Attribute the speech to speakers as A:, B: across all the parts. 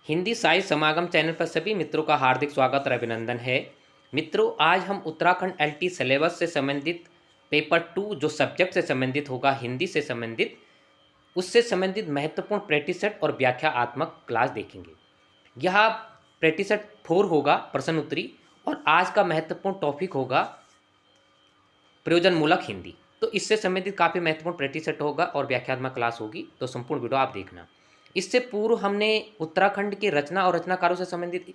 A: हिंदी साहित्य समागम चैनल पर सभी मित्रों का हार्दिक स्वागत और अभिनंदन है। मित्रों, आज हम उत्तराखंड एलटी सिलेबस से संबंधित पेपर 2 जो सब्जेक्ट से संबंधित होगा, हिंदी से संबंधित, उससे संबंधित महत्वपूर्ण प्रैक्टिस सेट और व्याख्यात्मक क्लास देखेंगे। यह प्रैक्टिस सेट 4 होगा, प्रश्न उत्तरी, और आज का महत्वपूर्ण टॉपिक होगा प्रयोजनमूलक हिंदी। तो इससे संबंधित काफ़ी महत्वपूर्ण प्रैक्टिस सेट होगा और व्याख्यात्मक क्लास होगी, तो संपूर्ण वीडियो आप देखना। इससे पूर्व हमने उत्तराखंड के रचना और रचनाकारों से संबंधित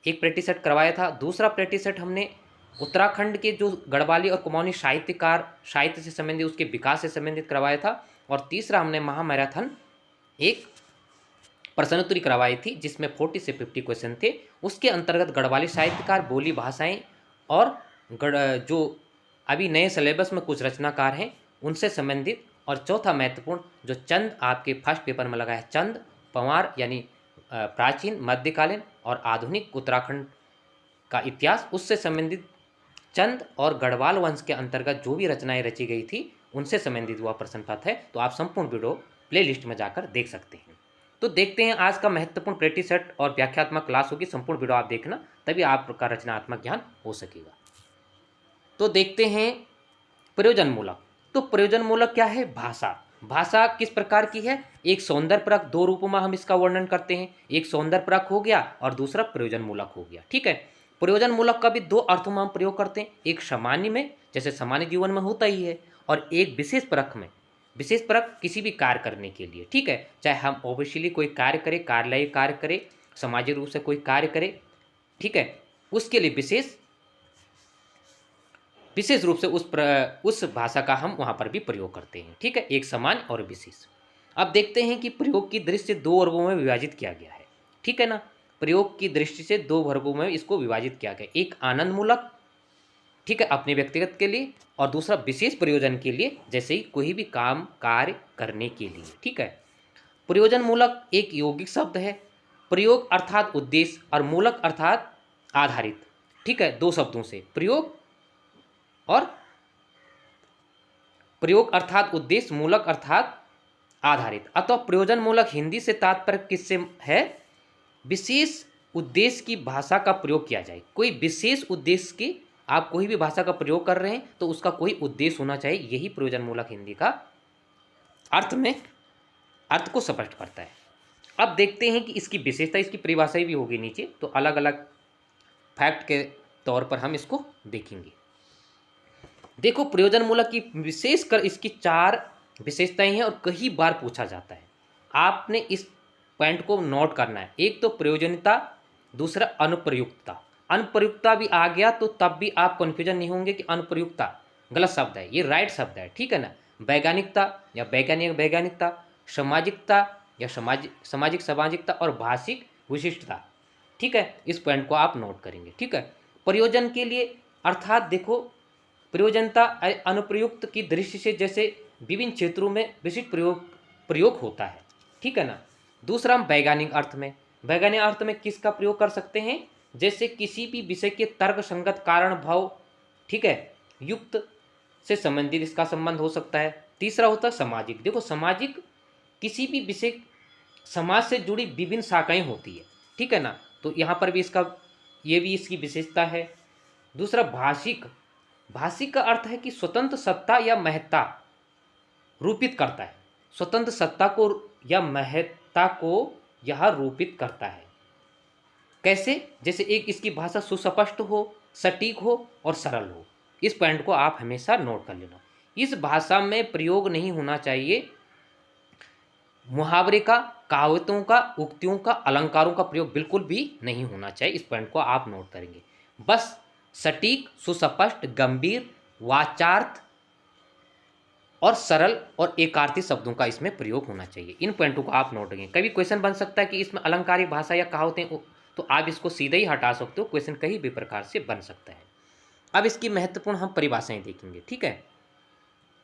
A: एक प्रैक्टिस सेट करवाया था। दूसरा प्रैक्टिस सेट हमने उत्तराखंड के जो गढ़वाली और कुमाऊनी साहित्यकार, साहित्य से संबंधित, उसके विकास से संबंधित करवाया था। और तीसरा हमने महामैराथन एक प्रश्नोत्तरी करवाई थी, जिसमें 40 से 50 क्वेश्चन थे। उसके अंतर्गत गढ़वाली साहित्यकार, बोली भाषाएं और जो अभी नए सिलेबस में कुछ रचनाकार हैं उनसे संबंधित, और चौथा महत्वपूर्ण जो चंद आपके फर्स्ट पेपर में लगा है, चंद पंवार यानी प्राचीन, मध्यकालीन और आधुनिक उत्तराखंड का इतिहास, उससे संबंधित चंद और गढ़वाल वंश के अंतर्गत जो भी रचनाएं रची गई थी उनसे संबंधित वह प्रश्न पत्र है। तो आप संपूर्ण वीडियो प्लेलिस्ट में जाकर देख सकते हैं। तो देखते हैं आज का महत्वपूर्ण प्रैक्टिस सेट और व्याख्यात्मक क्लास होगी। संपूर्ण वीडियो आप देखना, तभी आपका रचनात्मक ज्ञान हो सकेगा। तो देखते हैं प्रयोजनमूलक। तो प्रयोजनमूलक क्या है? भाषा। भाषा किस प्रकार की है? एक सौंदर्यपरक, दो रूपों में हम इसका वर्णन करते हैं। एक सौंदर्यपरक हो गया और दूसरा प्रयोजनमूलक हो गया। ठीक है। प्रयोजनमूलक का भी दो अर्थों में हम प्रयोग करते हैं, एक सामान्य में, जैसे सामान्य जीवन में होता ही है, और एक विशेष परक में। विशेष परक किसी भी कार्य करने के लिए, ठीक है, चाहे हम ऑफिशियली कोई कार्य करें, कार्यालयीय कार्य करें, सामाजिक रूप से कोई कार्य करें, ठीक है, उसके लिए विशेष रूप से उस भाषा का हम वहाँ पर भी प्रयोग करते हैं। ठीक है, एक समान और विशेष। अब देखते हैं कि प्रयोग की दृष्टि से दो वर्गों में विभाजित किया गया है। ठीक है ना, प्रयोग की दृष्टि से दो वर्गों में इसको विभाजित किया गया। एक आनंदमूलक, ठीक है, अपने व्यक्तिगत के लिए, और दूसरा विशेष प्रयोजन के लिए, जैसे ही कोई भी काम कार्य करने के लिए। ठीक है। प्रयोजनमूलक एक यौगिक शब्द है। प्रयोग अर्थात उद्देश्य और मूलक अर्थात आधारित। ठीक है, दो शब्दों से प्रयोग और प्रयोग अर्थात उद्देश्य, मूलक अर्थात आधारित। अतः प्रयोजनमूलक हिंदी से तात्पर्य किससे है? विशेष उद्देश्य की भाषा का प्रयोग किया जाए। कोई विशेष उद्देश्य की, आप कोई भी भाषा का प्रयोग कर रहे हैं तो उसका कोई उद्देश्य होना चाहिए। यही प्रयोजनमूलक हिंदी का अर्थ को स्पष्ट करता है। अब देखते हैं कि इसकी विशेषता, इसकी परिभाषा भी होगी नीचे, तो अलग अलग फैक्ट के तौर पर हम इसको देखेंगे। देखो, प्रयोजनमूलक की विशेष कर इसकी 4 विशेषताएं हैं और कई बार पूछा जाता है। आपने इस पॉइंट को नोट करना है। एक तो प्रयोजनीयता, दूसरा अनुप्रयुक्तता। अनुप्रयुक्तता भी आ गया तो तब भी आप कन्फ्यूजन नहीं होंगे कि अनुप्रयुक्तता गलत शब्द है, ये राइट शब्द है। ठीक है ना। वैज्ञानिकता या वैज्ञानिकता, सामाजिकता या सामाजिकता और भाषिक विशिष्टता। ठीक है, इस पॉइंट को आप नोट करेंगे। ठीक है। प्रयोजन के लिए अर्थात देखो, प्रयोजनता अनुप्रयुक्त की दृष्टि से जैसे विभिन्न क्षेत्रों में विशिष्ट प्रयोग होता है। ठीक है ना। दूसरा, हम वैज्ञानिक अर्थ में किसका प्रयोग कर सकते हैं? जैसे किसी भी विषय के तर्क संगत कारण भाव, ठीक है, युक्त से संबंधित इसका संबंध हो सकता है। तीसरा होता है सामाजिक। देखो, सामाजिक किसी भी विषय, समाज से जुड़ी विभिन्न शाखाएं होती है। ठीक है ना, तो यहाँ पर भी ये भी इसकी विशेषता है। दूसरा, भाषिक का अर्थ है कि स्वतंत्र सत्ता या महत्ता रूपित करता है। स्वतंत्र सत्ता को या महत्ता को यह रूपित करता है। कैसे? जैसे एक, इसकी भाषा सुस्पष्ट हो, सटीक हो और सरल हो। इस पॉइंट को आप हमेशा नोट कर लेना। इस भाषा में प्रयोग नहीं होना चाहिए मुहावरे का, कहावतों का, उक्तियों का, अलंकारों का प्रयोग बिल्कुल भी नहीं होना चाहिए। इस पॉइंट को आप नोट करेंगे। बस सटीक, सुस्पष्ट, गंभीर, वाचार्थ और सरल और एकार्थी शब्दों का इसमें प्रयोग होना चाहिए। इन पॉइंटों को आप नोट करेंगे। कभी क्वेश्चन बन सकता है कि इसमें अलंकारिक भाषा या कहावतें, तो आप इसको सीधे ही हटा सकते हो। क्वेश्चन कहीं भी प्रकार से बन सकता है। अब इसकी महत्वपूर्ण हम परिभाषाएं देखेंगे। ठीक है।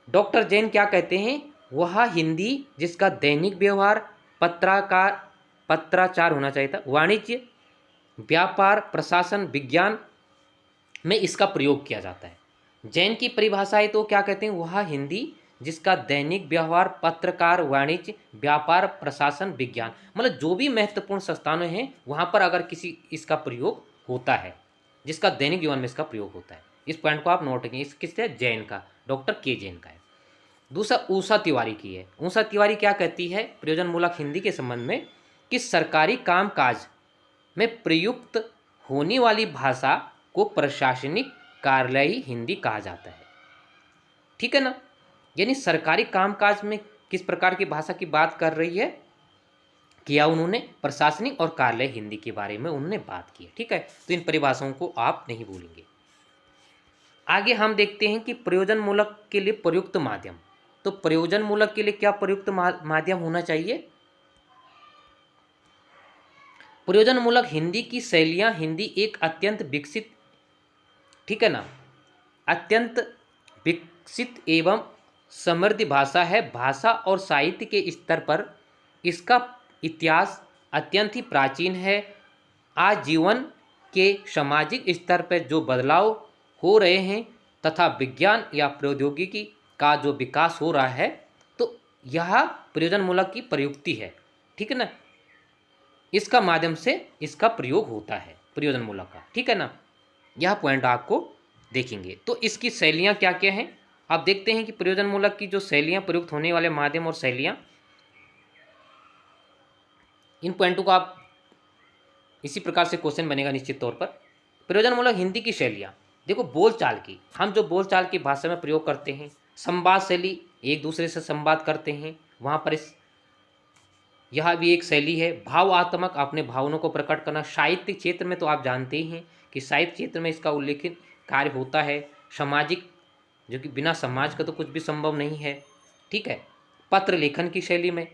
A: डॉक्टर जैन क्या कहते हैं? वह हिंदी जिसका दैनिक व्यवहार, पत्राचार होना चाहिए था, वाणिज्य, व्यापार, प्रशासन, विज्ञान में इसका प्रयोग किया जाता है। जैन की परिभाषा है तो क्या कहते हैं? वह हिंदी जिसका दैनिक व्यवहार, पत्रकार, वाणिज्य, व्यापार, प्रशासन, विज्ञान, मतलब जो भी महत्वपूर्ण संस्थानें हैं वहाँ पर अगर किसी इसका प्रयोग होता है, जिसका दैनिक जीवन में इसका प्रयोग होता है। इस पॉइंट को आप नोट करें। इस किससे? जैन का, डॉक्टर के जैन का है। दूसरा ऊषा तिवारी की है। ऊषा तिवारी क्या कहती है प्रयोजनमूलक हिंदी के संबंध में कि सरकारी कामकाज में प्रयुक्त होने वाली भाषा को प्रशासनिक कार्यालयी हिंदी कहा जाता है। ठीक है ना, यानी सरकारी कामकाज में किस प्रकार की भाषा की बात कर रही है, किया उन्होंने प्रशासनिक और कार्यालय हिंदी के बारे में उन्होंने बात की है। ठीक है, तो इन परिभाषाओं को आप नहीं भूलेंगे। आगे हम देखते हैं कि प्रयोजनमूलक के लिए प्रयुक्त माध्यम। तो प्रयोजनमूलक के लिए क्या प्रयुक्त माध्यम होना चाहिए? प्रयोजनमूलक हिंदी की शैलियाँ, हिंदी एक अत्यंत विकसित, ठीक है ना, अत्यंत विकसित एवं समृद्ध भाषा है। भाषा और साहित्य के स्तर पर इसका इतिहास अत्यंत ही प्राचीन है। आज जीवन के सामाजिक स्तर पर जो बदलाव हो रहे हैं तथा विज्ञान या प्रौद्योगिकी का जो विकास हो रहा है, तो यह प्रयोजनमूलक की प्रयुक्ति है। ठीक है ना, इसका माध्यम से इसका प्रयोग होता है प्रयोजनमूलक का। ठीक है ना, यह पॉइंट आपको देखेंगे। तो इसकी शैलियाँ क्या क्या हैं आप देखते हैं कि प्रयोजनमूलक की जो शैलियाँ, प्रयुक्त होने वाले माध्यम और शैलियाँ, इन पॉइंटों को आप इसी प्रकार से क्वेश्चन बनेगा निश्चित तौर पर। प्रयोजनमूलक हिंदी की शैलियाँ, देखो बोलचाल की, हम जो बोलचाल की भाषा में प्रयोग करते हैं, संवाद शैली, एक दूसरे से संवाद करते हैं, वहाँ पर यह भी एक शैली है। भावात्मक, अपने भावनाओं को प्रकट करना। साहित्य क्षेत्र में तो आप जानते ही हैं कि साहित्य क्षेत्र में इसका उल्लेखित कार्य होता है। सामाजिक, जो कि बिना समाज का तो कुछ भी संभव नहीं है। ठीक है, पत्र लेखन की शैली में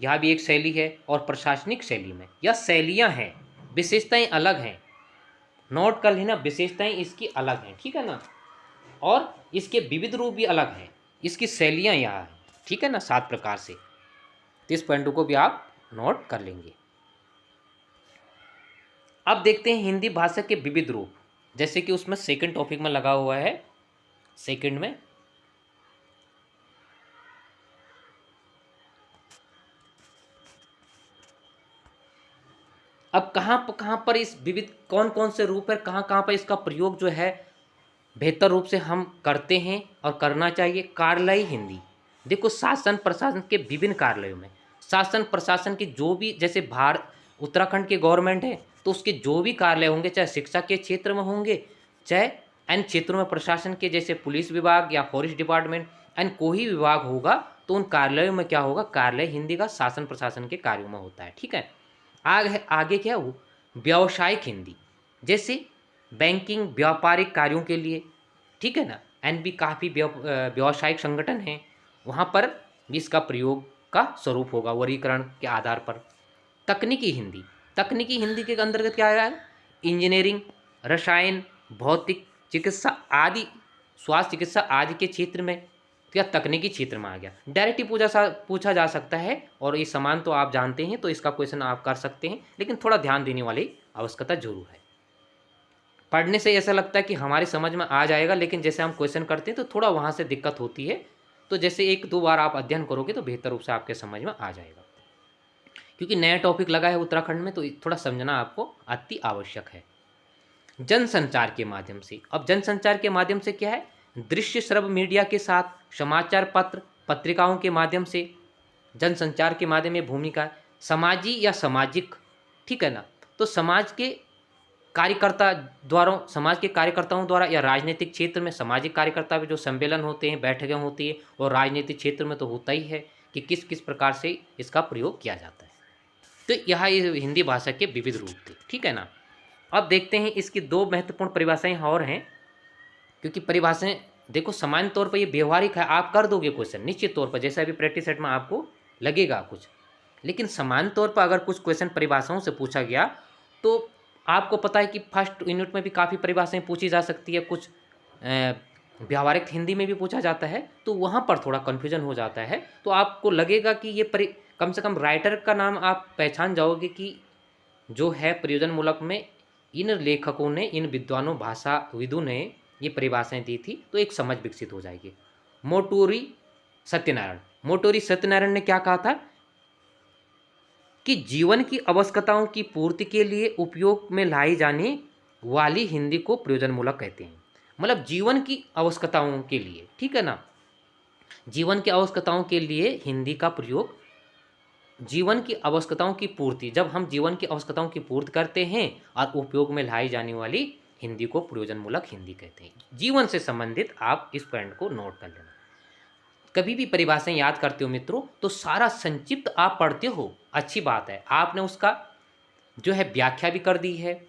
A: यह भी एक शैली है। और प्रशासनिक शैली में यह शैलियाँ हैं, विशेषताएं अलग हैं। नोट कर लेना, विशेषताएं इसकी अलग हैं। ठीक है ना, और इसके विविध रूप भी अलग हैं। इसकी शैलियाँ यहाँ हैं। ठीक है ना, 7 प्रकार से। तो इस पॉइंट को भी आप नोट कर लेंगे। अब देखते हैं हिंदी भाषा के विविध रूप, जैसे कि उसमें सेकंड टॉपिक में लगा हुआ है, सेकंड में अब कहाँ पर इस विविध कौन कौन से रूप है, कहाँ पर इसका प्रयोग जो है बेहतर रूप से हम करते हैं और करना चाहिए। कार्यालयी हिंदी, देखो शासन प्रशासन के विभिन्न कार्यालयों में, शासन प्रशासन की जो भी, जैसे उत्तराखंड के गवर्नमेंट है तो उसके जो भी कार्यालय होंगे, चाहे शिक्षा के क्षेत्र में होंगे, चाहे अन्य क्षेत्रों में प्रशासन के, जैसे पुलिस विभाग या फॉरेस्ट डिपार्टमेंट, अन्य कोई विभाग होगा, तो उन कार्यालयों में क्या होगा, कार्यालय हिंदी का शासन प्रशासन के कार्यों में होता है। ठीक है, आगे क्या हो, व्यावसायिक हिंदी, जैसे बैंकिंग, व्यापारिक कार्यों के लिए। ठीक है ना, एंड भी काफ़ी व्यावसायिक संगठन हैं, वहाँ पर भी इसका प्रयोग का स्वरूप होगा वर्गीकरण के आधार पर। तकनीकी हिंदी, तकनीकी हिंदी के अंतर्गत क्या आएगा, इंजीनियरिंग, रसायन, भौतिक, चिकित्सा आदि, स्वास्थ्य चिकित्सा आदि के क्षेत्र में, तो यह तकनीकी क्षेत्र में आ गया। डायरेक्ट ही पूछा जा सकता है, और ये समान तो आप जानते हैं, तो इसका क्वेश्चन आप कर सकते हैं, लेकिन थोड़ा ध्यान देने वाली आवश्यकता जरूर है। पढ़ने से ऐसा लगता है कि हमारी समझ में आ जाएगा, लेकिन जैसे हम क्वेश्चन करते हैं तो थोड़ा वहाँ से दिक्कत होती है। तो जैसे 1-2 बार आप अध्ययन करोगे तो बेहतर रूप से आपके समझ में आ जाएगा, क्योंकि नया टॉपिक लगा है उत्तराखंड में, तो थोड़ा समझना आपको अति आवश्यक है। जनसंचार के माध्यम से, अब जनसंचार के माध्यम से क्या है, दृश्य श्रव्य मीडिया के साथ समाचार पत्र पत्रिकाओं के माध्यम से जनसंचार के माध्यम में भूमिका, समाजी या सामाजिक। ठीक है ना, तो समाज के कार्यकर्ताओं द्वारा या राजनीतिक क्षेत्र में सामाजिक कार्यकर्ता भी जो सम्मेलन होते हैं, बैठकें होती है, और राजनीतिक क्षेत्र में तो होता ही है कि किस किस प्रकार से इसका प्रयोग किया जाता है। तो यह हिंदी भाषा के विविध रूप थे। ठीक है ना, अब देखते हैं इसकी 2 महत्वपूर्ण परिभाषाएं और हैं, क्योंकि परिभाषाएं देखो सामान्य तौर पर ये व्यवहारिक है, आप कर दोगे क्वेश्चन निश्चित तौर पर, जैसा अभी प्रैक्टिस सेट में आपको लगेगा कुछ, लेकिन सामान्य तौर पर अगर कुछ क्वेश्चन परिभाषाओं से पूछा गया, तो आपको पता है कि फर्स्ट यूनिट में भी काफ़ी परिभाषाएं पूछी जा सकती है, कुछ व्यावहारिक हिंदी में भी पूछा जाता है, तो वहाँ पर थोड़ा कन्फ्यूजन हो जाता है। तो आपको लगेगा कि ये कम से कम राइटर का नाम आप पहचान जाओगे कि जो है प्रयोजनमूलक में इन लेखकों ने, इन विद्वानों, भाषाविदों ने ये परिभाषाएं दी थी, तो एक समझ विकसित हो जाएगी। मोटूरी सत्यनारायण, मोटोरी सत्यनारायण ने क्या कहा था कि जीवन की आवश्यकताओं की पूर्ति के लिए उपयोग में लाई जाने वाली हिंदी को प्रयोजनमूलक कहते हैं। मतलब जीवन की आवश्यकताओं के लिए, ठीक है ना, जीवन की आवश्यकताओं के लिए हिंदी का प्रयोग, जीवन की आवश्यकताओं की पूर्ति, जब हम जीवन की आवश्यकताओं की पूर्ति करते हैं और उपयोग में लाई जाने वाली हिंदी को प्रयोजनमूलक हिंदी कहते हैं। जीवन से संबंधित आप इस पॉइंट को नोट कर लेना। कभी भी परिभाषाएं याद करते हो मित्रों तो सारा संक्षिप्त आप पढ़ते हो, अच्छी बात है, आपने उसका जो है व्याख्या भी कर दी है,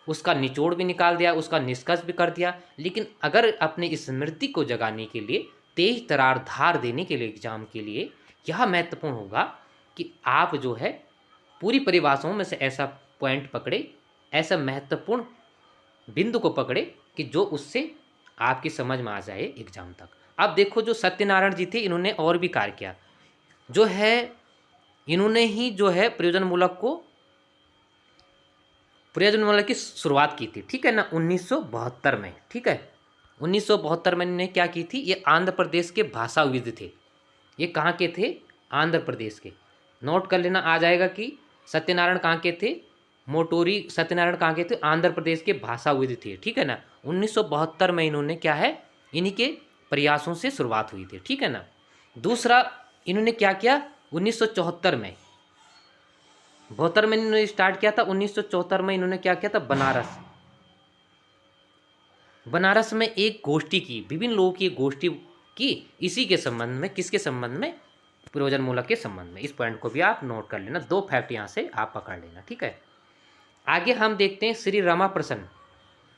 A: उसका निचोड़ भी निकाल दिया, उसका निष्कर्ष भी कर दिया। लेकिन अगर अपने स्मृति को जगाने के लिए, तेज तरार धार देने के लिए एग्जाम के लिए यह महत्वपूर्ण होगा कि आप जो है पूरी परिभाषाओं में से ऐसा पॉइंट पकड़े, ऐसा महत्वपूर्ण बिंदु को पकड़े कि जो उससे आपकी समझ में आ जाए एग्जाम तक। अब देखो जो सत्यनारायण जी थे इन्होंने और भी कार्य किया, जो है इन्होंने ही जो है प्रयोजनमूलक की शुरुआत की थी, ठीक है ना, 1972 में, ठीक है, 1972 में इन्होंने क्या की थी, ये आंध्र प्रदेश के भाषाविद थे। ये कहाँ के थे, आंध्र प्रदेश के, नोट कर लेना, आ जाएगा कि सत्यनारायण कहाँ के थे, मोटोरी सत्यनारायण कहाँ के थे, आंध्र प्रदेश के भाषाविद थे, ठीक है ना। 1972 में इन्होंने क्या है, इन्हीं के प्रयासों से शुरुआत हुई थी, ठीक है ना। दूसरा इन्होंने क्या किया, 1974 में, 72 में इन्होंने स्टार्ट किया था, 1974 में इन्होंने क्या किया था, बनारस में एक गोष्ठी की, विभिन्न लोगों की एक गोष्ठी की, इसी के संबंध में, किसके संबंध में, प्रयोजनमूलक के संबंध में। इस पॉइंट को भी आप नोट कर लेना, 2 फैक्ट यहाँ से आप पकड़ लेना, ठीक है। आगे हम देखते हैं श्री रमा प्रसन्न।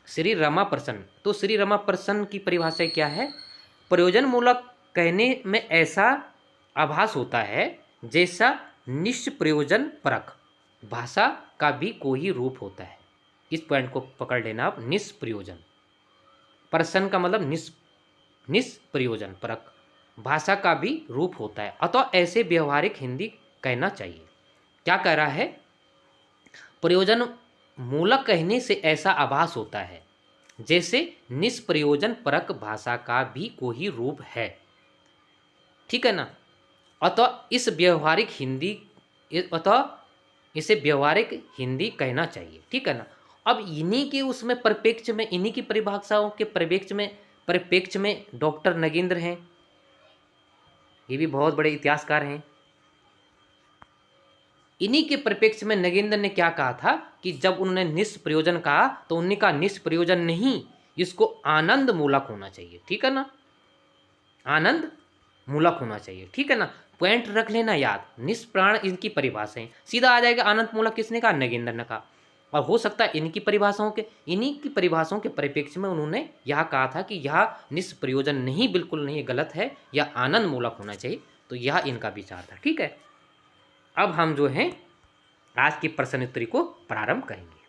A: श्री रमा प्रसन्न, तो श्री रमा प्रसन्न की परिभाषा क्या है, प्रयोजनमूलक कहने में ऐसा आभास होता है जैसा निष्प्रयोजन परक भाषा का भी कोई रूप होता है। इस पॉइंट को पकड़ लेना आप, निष्प्रयोजन, प्रसन्न का मतलब निष्प्रयोजन परक भाषा का भी रूप होता है, अतः ऐसे व्यवहारिक हिंदी कहना चाहिए। क्या कह रहा है, प्रयोजन मूलक कहने से ऐसा आभास होता है जैसे निष्प्रयोजन परक भाषा का भी कोई रूप है, ठीक है ना। अतः इसे व्यवहारिक हिंदी कहना चाहिए, ठीक है ना। अब इन्हीं के उसमें परिप्रेक्ष्य में, इन्हीं की परिभाषाओं के परिप्रेक्ष्य में डॉक्टर नगेंद्र हैं, ये भी बहुत बड़े इतिहासकार हैं। इन्हीं के परिप्रेक्ष्य में नगेंद्र ने क्या कहा था कि जब उन्होंने निष्प्रयोजन कहा तो उन्होंने कहा निष्प्रयोजन नहीं, इसको आनंद मूलक होना चाहिए, ठीक है ना, आनंद मूलक होना चाहिए, ठीक है ना। पॉइंट रख लेना याद, निष्प्राण इनकी परिभाषाएं, सीधा आ जाएगा आनंद मूलक किसने कहा, नगेंद्र ने कहा। और हो सकता है इन्हीं की परिभाषाओं के परिप्रेक्ष्य में उन्होंने यह कहा था कि यह निष्प्रयोजन नहीं, बिल्कुल नहीं, गलत है, यह आनंद मूलक होना चाहिए, तो यह इनका विचार था, ठीक है। अब हम जो हैं आज की प्रश्नोत्तरी को प्रारंभ करेंगे।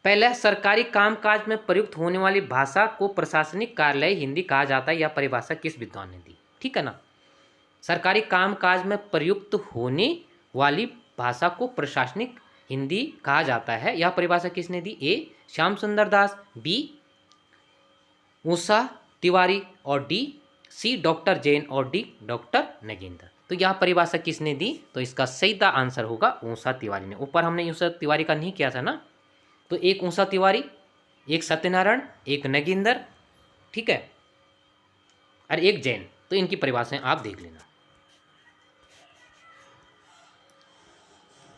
A: पहला, सरकारी कामकाज में प्रयुक्त होने वाली भाषा को प्रशासनिक कार्यालय हिंदी कहा जाता है, यह परिभाषा किस विद्वान ने दी, ठीक है ना। सरकारी कामकाज में प्रयुक्त होने वाली भाषा को प्रशासनिक हिंदी कहा जाता है, यह परिभाषा किसने दी, ए श्याम सुंदर दास, बी उषा तिवारी और डी सी डॉक्टर जैन और डी डॉक्टर नगेंद्र। तो यह परिभाषा किसने दी, तो इसका सही आंसर होगा उषा तिवारी ने। ऊपर हमने उषा तिवारी का नहीं किया था ना, तो एक उषा तिवारी, एक सत्यनारायण, एक नगेंद्र, ठीक है, और एक जैन, तो इनकी परिभाषाएं आप देख लेना।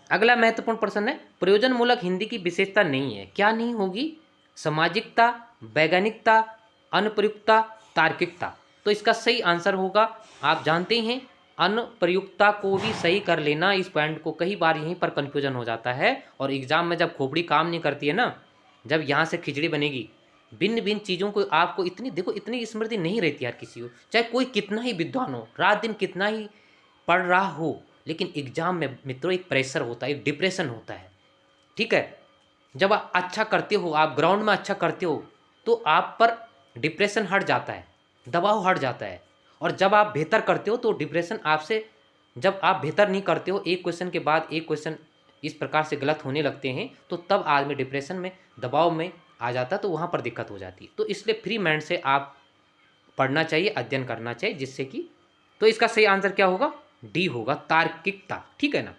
A: अगला महत्वपूर्ण प्रश्न है, प्रयोजनमूलक हिंदी की विशेषता नहीं है, क्या नहीं होगी, सामाजिकता, वैज्ञानिकता, अनुप्रयुक्तता, तार्किकता। तो इसका सही आंसर होगा, आप जानते हैं अनुप्रयुक्तता को भी सही कर लेना। इस पॉइंट को कई बार यहीं पर कंफ्यूजन हो जाता है, और एग्जाम में जब खोपड़ी काम नहीं करती है ना, जब यहाँ से खिचड़ी बनेगी, भिन्न भिन्न चीज़ों को आपको इतनी स्मृति नहीं रहती यार किसी को, चाहे कोई कितना ही विद्वान हो, रात दिन कितना ही पढ़ रहा हो, लेकिन एग्जाम में मित्रों एक प्रेशर होता है, एक डिप्रेशन होता है, ठीक है। जब आप अच्छा करते हो, आप ग्राउंड में अच्छा करते हो, तो आप पर डिप्रेशन हट जाता है, दबाव हट जाता है, और जब आप बेहतर करते हो तो डिप्रेशन आपसे, जब आप बेहतर नहीं करते हो, एक क्वेश्चन के बाद एक क्वेश्चन इस प्रकार से गलत होने लगते हैं, तो तब आदमी डिप्रेशन में, दबाव में आ जाता तो वहाँ पर दिक्कत हो जाती। तो इसलिए फ्री माइंड से आप पढ़ना चाहिए, अध्ययन करना चाहिए, जिससे कि तो इसका सही आंसर क्या होगा? डी होगा, तार्किकता। ठीक है ना।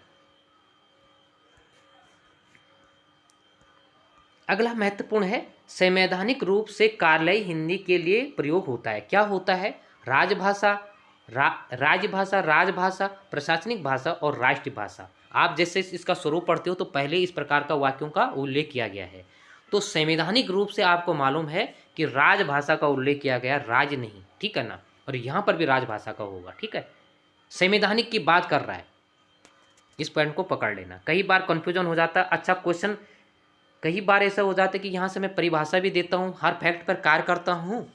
A: अगला महत्वपूर्ण है, संवैधानिक रूप से कार्यालयी हिंदी के लिए प्रयोग होता है। क्या होता है? राजभाषा, राजभाषा, राजभाषा, प्रशासनिक भाषा और राष्ट्रीय भाषा। आप जैसे इसका स्वरूप पढ़ते हो तो पहले इस प्रकार का वाक्यों का उल्लेख किया गया है। तो संवैधानिक रूप से आपको मालूम है कि राजभाषा का उल्लेख किया गया, राज नहीं। ठीक है ना। और यहाँ पर भी राजभाषा का होगा। ठीक है, संवैधानिक की बात कर रहा है, इस पॉइंट को पकड़ लेना। कई बार कंफ्यूजन हो जाता है। अच्छा क्वेश्चन, कई बार ऐसा हो जाता है कि यहाँ से मैं परिभाषा भी देता हूँ, हर फैक्ट पर कार्य करता हूँ,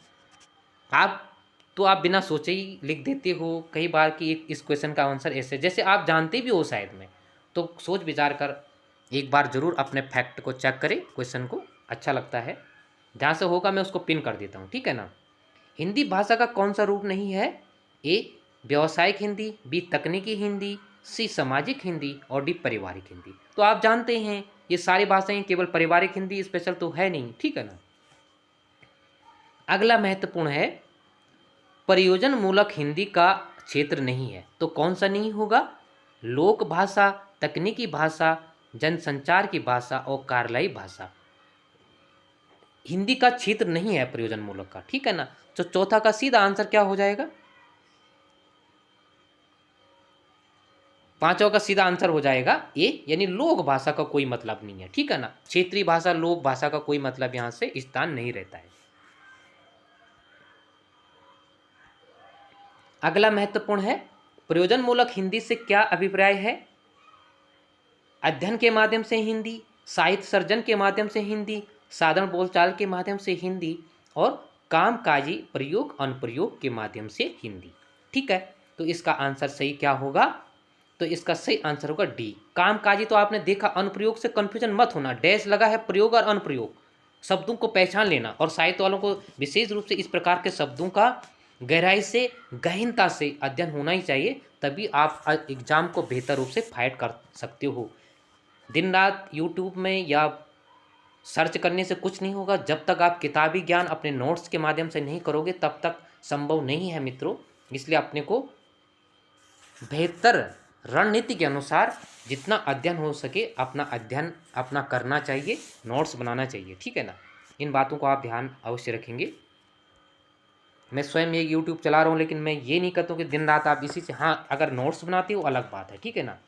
A: आप बिना सोचे ही लिख देते हो कई बार कि इस क्वेश्चन का आंसर ऐसे, जैसे आप जानते भी हो शायद में। तो सोच विचार कर एक बार जरूर अपने फैक्ट को चेक करें, क्वेश्चन को। अच्छा लगता है, जहाँ से होगा मैं उसको पिन कर देता हूँ। ठीक है ना। हिंदी भाषा का कौन सा रूप नहीं है? ए व्यावसायिक हिंदी, बी तकनीकी हिंदी, सी सामाजिक हिंदी और डी पारिवारिक हिंदी। तो आप जानते हैं ये सारी भाषाएं, केवल पारिवारिक हिंदी स्पेशल तो है नहीं। ठीक है ना। अगला महत्वपूर्ण है, प्रयोजन मूलक हिंदी का क्षेत्र नहीं है। तो कौन सा नहीं होगा? लोक भाषा, तकनीकी भाषा, जनसंचार की भाषा और कार्यालयी भाषा। हिंदी का क्षेत्र नहीं है प्रयोजन मूलक का। ठीक है ना। तो चौथा का सीधा आंसर क्या हो जाएगा? पांचवा का सीधा आंसर हो जाएगा ए, यानी लोक भाषा का कोई मतलब नहीं है। ठीक है ना। क्षेत्रीय भाषा, लोक भाषा का कोई मतलब यहां से स्थान नहीं रहता है। अगला महत्वपूर्ण है, प्रयोजन मूलक हिंदी से क्या अभिप्राय है? अध्ययन के माध्यम से हिंदी, साहित्य सर्जन के माध्यम से हिंदी, साधारण बोलचाल के माध्यम से हिंदी और कामकाजी प्रयोग अनुप्रयोग के माध्यम से हिंदी। ठीक है। तो इसका आंसर सही क्या होगा? तो इसका सही आंसर होगा डी, कामकाजी। तो आपने देखा, अनुप्रयोग से कंफ्यूजन मत होना, डैश लगा है प्रयोग और अनुप्रयोग, शब्दों को पहचान लेना। और साहित्य वालों को विशेष रूप से इस प्रकार के शब्दों का गहराई से, गहनता से अध्ययन होना ही चाहिए, तभी आप एग्जाम को बेहतर रूप से फाइट कर सकते हो। दिन रात यूट्यूब में या सर्च करने से कुछ नहीं होगा। जब तक आप किताबी ज्ञान अपने नोट्स के माध्यम से नहीं करोगे तब तक संभव नहीं है मित्रों। इसलिए अपने को बेहतर रणनीति के अनुसार जितना अध्ययन हो सके अपना अध्ययन अपना करना चाहिए, नोट्स बनाना चाहिए। ठीक है ना। इन बातों को आप ध्यान अवश्य रखेंगे। मैं स्वयं एक यूट्यूब चला रहा हूँ, लेकिन मैं ये नहीं कहता हूँ कि दिन रात आप इसी से, हाँ अगर नोट्स बनाते हो अलग बात है। ठीक है ना।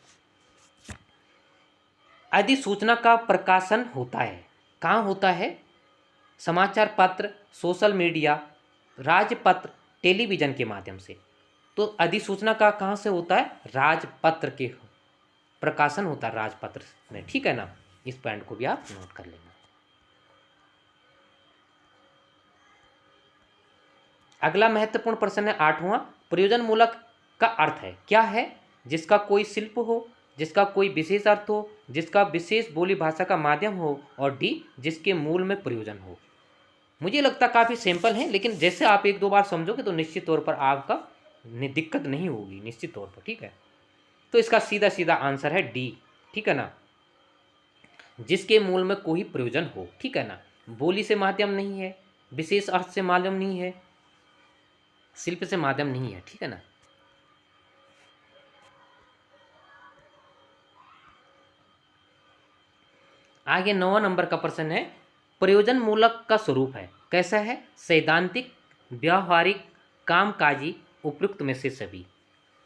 A: अधिसूचना का प्रकाशन होता है, कहाँ होता है? समाचार पत्र, सोशल मीडिया, राजपत्र, टेलीविजन के माध्यम से। तो अधिसूचना का कहाँ से होता है? राजपत्र के प्रकाशन होता है, राजपत्र में। ठीक है ना। इस पॉइंट को भी आप नोट कर लेना। अगला महत्वपूर्ण प्रश्न है 8वां, प्रयोजन मूलक का अर्थ है। क्या है? जिसका कोई शिल्प हो, जिसका कोई विशेष अर्थ हो, जिसका विशेष बोली भाषा का माध्यम हो, और डी जिसके मूल में प्रयोजन हो। मुझे लगता काफ़ी सिंपल है, लेकिन जैसे आप एक दो बार समझोगे तो निश्चित तौर पर आपका दिक्कत नहीं होगी, निश्चित तौर पर। ठीक है। तो इसका सीधा सीधा आंसर है डी। ठीक है ना। जिसके मूल में कोई प्रयोजन हो। ठीक है ना। बोली से माध्यम नहीं है, विशेष अर्थ से माध्यम नहीं है, शिल्प से माध्यम नहीं है। ठीक है ना। आगे 9वां नंबर का प्रश्न है, प्रयोजन मूलक का स्वरूप है। कैसा है? सैद्धांतिक, व्यावहारिक, कामकाजी, उपयुक्त में से सभी।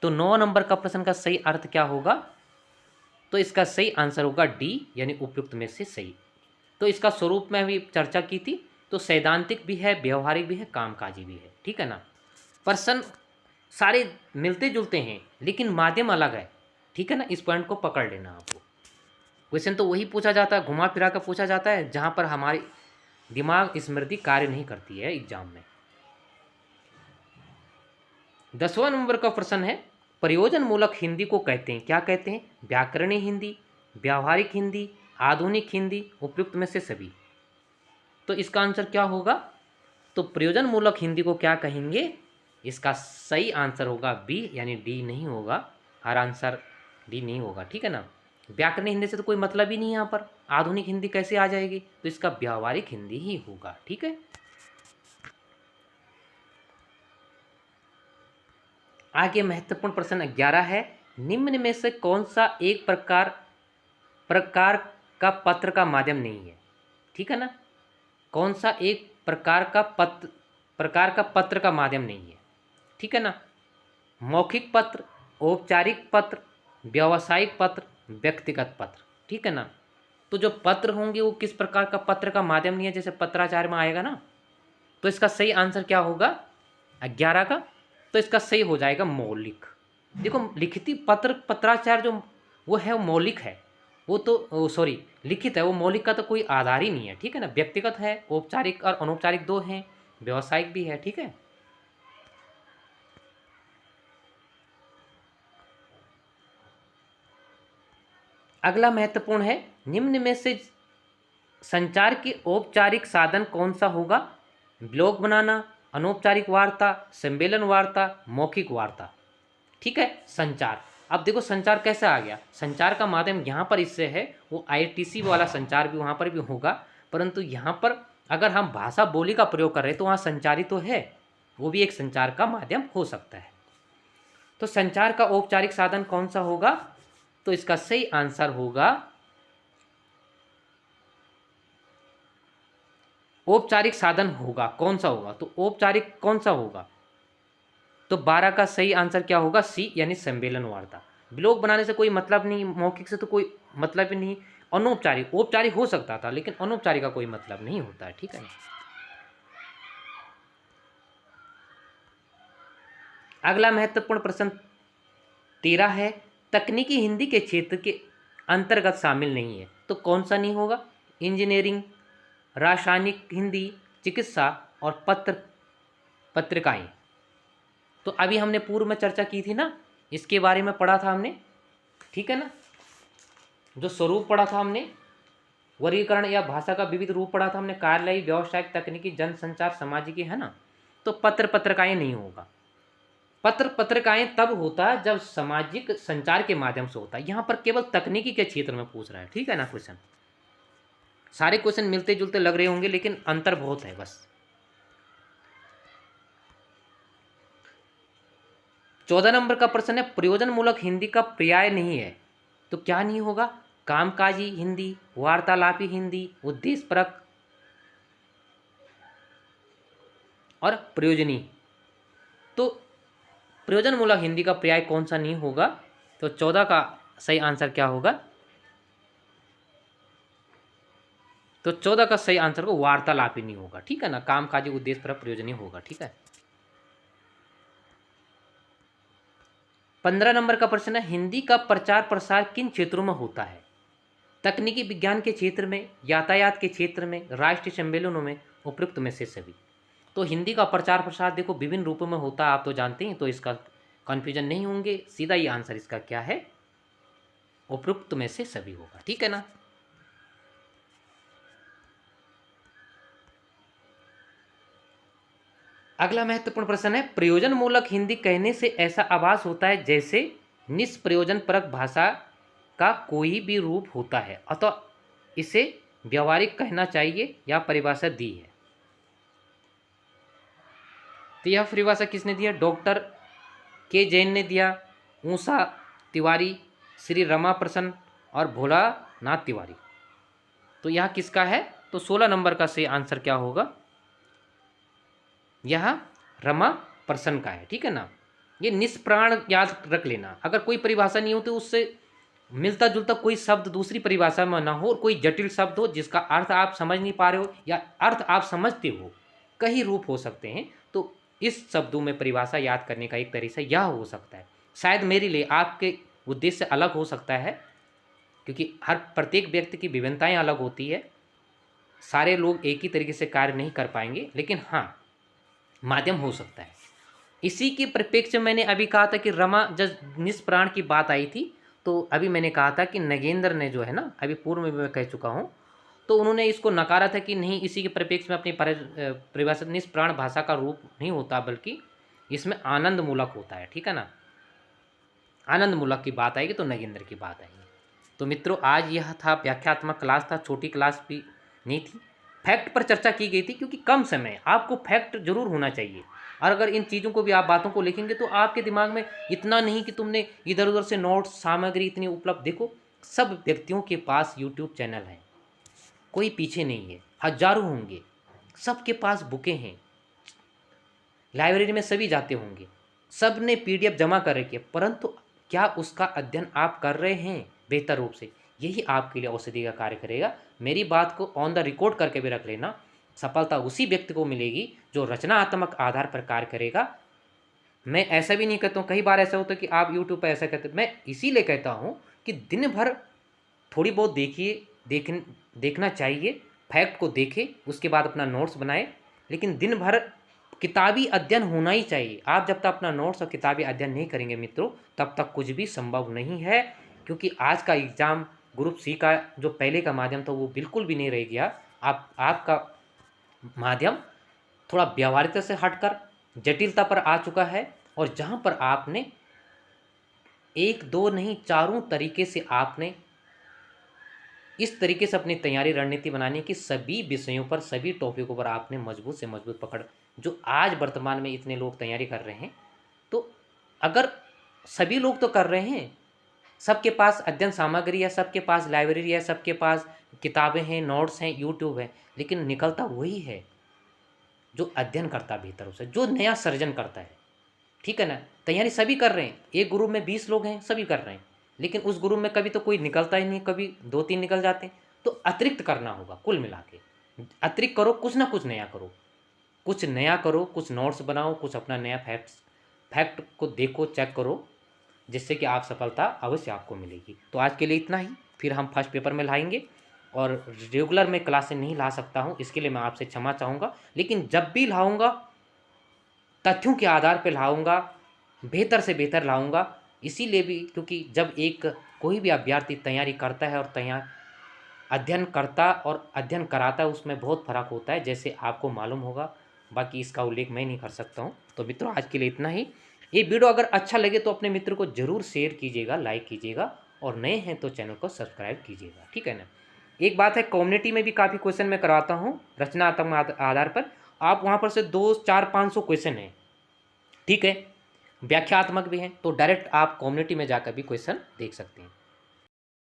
A: तो 9 नंबर का प्रश्न का सही अर्थ क्या होगा? तो इसका सही आंसर होगा डी, यानी उपयुक्त में से सही। तो इसका स्वरूप में अभी चर्चा की थी। तो सैद्धांतिक भी है, व्यवहारिक भी है, कामकाजी भी है। ठीक है ना। प्रश्न सारे मिलते जुलते हैं लेकिन माध्यम अलग है। ठीक है ना। इस पॉइंट को पकड़ लेना आपको। क्वेश्चन तो वही पूछा जाता है, घुमा फिरा कर पूछा जाता है जहां पर हमारी दिमाग स्मृति कार्य नहीं करती है एग्जाम में। 10वां नंबर का प्रश्न है, प्रयोजन मूलक हिंदी को कहते हैं, क्या कहते हैं? व्याकरणीय हिंदी, व्यावहारिक हिंदी, आधुनिक हिंदी, उपयुक्त में से सभी। तो इसका आंसर क्या होगा? तो प्रयोजन मूलक हिंदी को क्या कहेंगे? इसका सही आंसर होगा बी, यानी डी नहीं होगा। हर आंसर डी नहीं होगा। ठीक है ना। व्याकरण हिंदी से तो कोई मतलब ही नहीं है यहाँ पर, आधुनिक हिंदी कैसे आ जाएगी, तो इसका व्यावहारिक हिंदी ही होगा। ठीक है, आगे महत्वपूर्ण प्रश्न 11 है, निम्न में से कौन सा एक प्रकार प्रकार का पत्र का माध्यम नहीं है। ठीक है ना, कौन सा एक प्रकार का पत्र का माध्यम नहीं है। ठीक है ना, मौखिक पत्र, औपचारिक पत्र, व्यावसायिक पत्र, व्यक्तिगत पत्र। ठीक है ना, तो जो पत्र होंगे वो किस प्रकार का पत्र का माध्यम नहीं है, जैसे पत्राचार में आएगा ना, तो इसका सही आंसर क्या होगा 11 का, तो इसका सही हो जाएगा मौलिक। देखो लिखित पत्र पत्राचार जो वो है वो मौलिक है, वो तो सॉरी लिखित है, वो मौलिक का तो कोई आधार ही नहीं है। ठीक है ना, व्यक्तिगत है, औपचारिक और अनौपचारिक दो हैं, व्यावसायिक भी है। ठीक है, अगला महत्वपूर्ण है, निम्न में से संचार के औपचारिक साधन कौन सा होगा, ब्लॉग बनाना, अनौपचारिक वार्ता, सम्मेलन वार्ता, मौखिक वार्ता। ठीक है, संचार, अब देखो संचार कैसे आ गया, संचार का माध्यम यहाँ पर इससे है, वो आईटीसी वाला संचार भी वहाँ पर भी होगा, परंतु यहाँ पर अगर हम भाषा बोली का प्रयोग कर रहे हैं तो वहाँ संचारी तो है, वो भी एक संचार का माध्यम हो सकता है। तो संचार का औपचारिक साधन कौन सा होगा, तो इसका सही आंसर होगा औपचारिक साधन होगा। कौन सा होगा, तो औपचारिक कौन सा होगा, तो 12 का सही आंसर क्या होगा, सी यानी सम्मेलन वार्ता। ब्लॉग बनाने से कोई मतलब नहीं, मौखिक से तो कोई मतलब ही नहीं, अनौपचारिक, औपचारिक हो सकता था लेकिन अनौपचारिक का कोई मतलब नहीं होता है। ठीक है, अगला महत्वपूर्ण प्रश्न 13 है, तकनीकी हिंदी के क्षेत्र के अंतर्गत शामिल नहीं है, तो कौन सा नहीं होगा, इंजीनियरिंग, रासायनिक हिंदी, चिकित्सा और पत्रिकाएं। तो अभी हमने पूर्व में चर्चा की थी ना, इसके बारे में पढ़ा था हमने। ठीक है ना, जो स्वरूप पढ़ा था हमने, वर्गीकरण या भाषा का विविध रूप पढ़ा था हमने, कार्यालयी, व्यावसायिक, तकनीकी, जनसंचार, सामाजिकी, है ना। तो पत्रिकाएं नहीं होगा, पत्रिकाएं तब होता है जब सामाजिक संचार के माध्यम से होता है, यहाँ पर केवल तकनीकी के क्षेत्र में पूछ रहा है। ठीक है ना, क्वेश्चन सारे क्वेश्चन मिलते जुलते लग रहे होंगे लेकिन अंतर बहुत है बस। 14 नंबर का प्रश्न है, प्रयोजनमूलक हिंदी का पर्याय नहीं है, तो क्या नहीं होगा, कामकाजी हिंदी, वार्तालापी हिंदी, उद्देश्यपरक और प्रयोजनी। तो प्रयोजनमूलक हिंदी का पर्याय कौन सा नहीं होगा, तो 14 का सही आंसर क्या होगा, तो 14 का सही आंसर को वार्तालापी नहीं होगा। ठीक है ना, कामकाजी, उद्देश्यपरक, प्रयोजनी होगा। ठीक है, 15 नंबर का प्रश्न है, हिंदी का प्रचार प्रसार किन क्षेत्रों में होता है, तकनीकी विज्ञान के क्षेत्र में, यातायात के क्षेत्र में, राष्ट्रीय सम्मेलनों में, उपयुक्त में से सभी। तो हिंदी का प्रचार प्रसार देखो विभिन्न रूपों में होता है, आप तो जानते हैं, तो इसका कन्फ्यूजन नहीं होंगे, सीधा ही आंसर इसका क्या है, उपयुक्त में से सभी होगा। ठीक है ना, अगला महत्वपूर्ण प्रश्न है, प्रयोजन मूलक हिंदी कहने से ऐसा आभास होता है जैसे निष्प्रयोजन परक भाषा का कोई भी रूप होता है, अतः इसे व्यवहारिक कहना चाहिए, या परिभाषा दी है। तो यह परिभाषा किसने दिया, डॉक्टर के जैन ने दिया, ऊषा तिवारी, श्री रमा प्रसन्न और भोलानाथ तिवारी। तो यह किसका है, तो 16 नंबर का सही आंसर क्या होगा, यह रमा प्रसन्न का है। ठीक है ना, ये निष्प्राण याद रख लेना, अगर कोई परिभाषा नहीं हो तो उससे मिलता जुलता कोई शब्द दूसरी परिभाषा में ना हो, और कोई जटिल शब्द हो जिसका अर्थ आप समझ नहीं पा रहे हो या अर्थ आप समझते हो, कई रूप हो सकते हैं, तो इस शब्दों में परिभाषा याद करने का एक तरीका यह हो सकता है। शायद मेरे लिए आपके उद्देश्य अलग हो सकता है, क्योंकि हर प्रत्येक व्यक्ति की विभिन्नताएं अलग होती है, सारे लोग एक ही तरीके से कार्य नहीं कर पाएंगे, लेकिन हाँ माध्यम हो सकता है। इसी के परिप्रेक्ष्य में मैंने अभी कहा था कि रमा जब निष्प्राण की बात आई थी, तो अभी मैंने कहा था कि नगेंद्र ने जो है ना, अभी पूर्व में मैं कह चुका हूँ, तो उन्होंने इसको नकारा था कि नहीं, इसी के परिप्रेक्ष्य में अपनी परिभाषा निष्प्राण भाषा का रूप नहीं होता, बल्कि इसमें आनंदमूलक होता है। ठीक है ना, आनंदमूलक की बात आएगी तो नगेंद्र की बात आएगी। तो मित्रों आज यह था व्याख्यात्मक क्लास था, छोटी क्लास भी नहीं थी, फैक्ट पर चर्चा की गई थी क्योंकि कम समय, आपको फैक्ट जरूर होना चाहिए। और अगर इन चीज़ों को भी आप बातों को लिखेंगे तो आपके दिमाग में इतना नहीं कि तुमने इधर उधर से नोट्स सामग्री इतनी उपलब्ध, देखो सब व्यक्तियों के पास यूट्यूब चैनल है, कोई पीछे नहीं है, हजारों होंगे, सबके पास बुकें हैं, लाइब्रेरी में सभी जाते होंगे, सब ने पीडीएफ जमा कर रखी है, परंतु क्या उसका अध्ययन आप कर रहे हैं बेहतर रूप से? यही आपके लिए औषधि का कार्य करेगा। मेरी बात को ऑन द रिकॉर्ड करके भी रख लेना। सफलता उसी व्यक्ति को मिलेगी जो रचनात्मक आधार पर कार्य करेगा। मैं ऐसा भी नहीं कहता हूँ, कई बार ऐसा होता है कि आप यूट्यूब पर ऐसा कहते, मैं इसीलिए कहता हूँ कि दिन भर थोड़ी बहुत देखिए, देखना चाहिए, फैक्ट को देखें, उसके बाद अपना नोट्स बनाए, लेकिन दिन भर किताबी अध्ययन होना ही चाहिए। आप जब तक अपना नोट्स और किताबी अध्ययन नहीं करेंगे मित्रों, तब तक कुछ भी संभव नहीं है, क्योंकि आज का एग्ज़ाम ग्रुप सी का जो पहले का माध्यम था वो बिल्कुल भी नहीं रह गया। आपका माध्यम थोड़ा व्यावहारिकता से हटकर जटिलता पर आ चुका है, और जहाँ पर आपने एक दो नहीं चारों तरीके से आपने इस तरीके से अपनी तैयारी रणनीति बनानी कि सभी विषयों पर, सभी टॉपिकों पर आपने मजबूत से मजबूत पकड़, जो आज वर्तमान में इतने लोग तैयारी कर रहे हैं, तो अगर सभी लोग तो कर रहे हैं, सबके पास अध्ययन सामग्री है, सबके पास लाइब्रेरी है, सबके पास किताबें हैं, नोट्स हैं, यूट्यूब है, लेकिन निकलता वही है जो अध्ययन करता भीतर उसे, जो नया सर्जन करता है। ठीक है ना? तैयारी सभी कर रहे हैं, एक ग्रुप में 20 लोग हैं, सभी कर रहे हैं, लेकिन उस ग्रुप में कभी तो कोई निकलता ही नहीं, कभी 2-3 निकल जाते हैं। तो अतिरिक्त करना होगा, कुल मिला के अतिरिक्त करो, कुछ ना कुछ नया करो, कुछ नया करो, कुछ नोट्स बनाओ, कुछ अपना नया फैक्ट को देखो, चेक करो, जिससे कि आप सफलता अवश्य आपको मिलेगी। तो आज के लिए इतना ही, फिर हम फर्स्ट पेपर में लाएंगे, और रेगुलर मैं क्लासें नहीं ला सकता हूँ, इसके लिए मैं आपसे क्षमा चाहूँगा, लेकिन जब भी लाऊँगा तथ्यों के आधार पर लाऊंगा, बेहतर से बेहतर लाऊंगा। इसीलिए भी क्योंकि जब एक कोई भी अभ्यर्थी तैयारी करता है और अध्ययन करता और अध्ययन कराता है, उसमें बहुत फ़र्क होता है, जैसे आपको मालूम होगा, बाकी इसका उल्लेख मैं नहीं कर सकता हूँ। तो मित्रों आज के लिए इतना ही। ये वीडियो अगर अच्छा लगे तो अपने मित्र को ज़रूर शेयर कीजिएगा, लाइक कीजिएगा, और नए हैं तो चैनल को सब्सक्राइब कीजिएगा। ठीक है ना? एक बात है, कम्युनिटी में भी काफ़ी क्वेश्चन मैं करवाता हूँ रचनात्मक आधार पर, आप वहाँ पर से 200-400-500 क्वेश्चन हैं, ठीक है, व्याख्यात्मक भी हैं, तो डायरेक्ट आप कम्युनिटी में जाकर भी क्वेश्चन देख सकते हैं।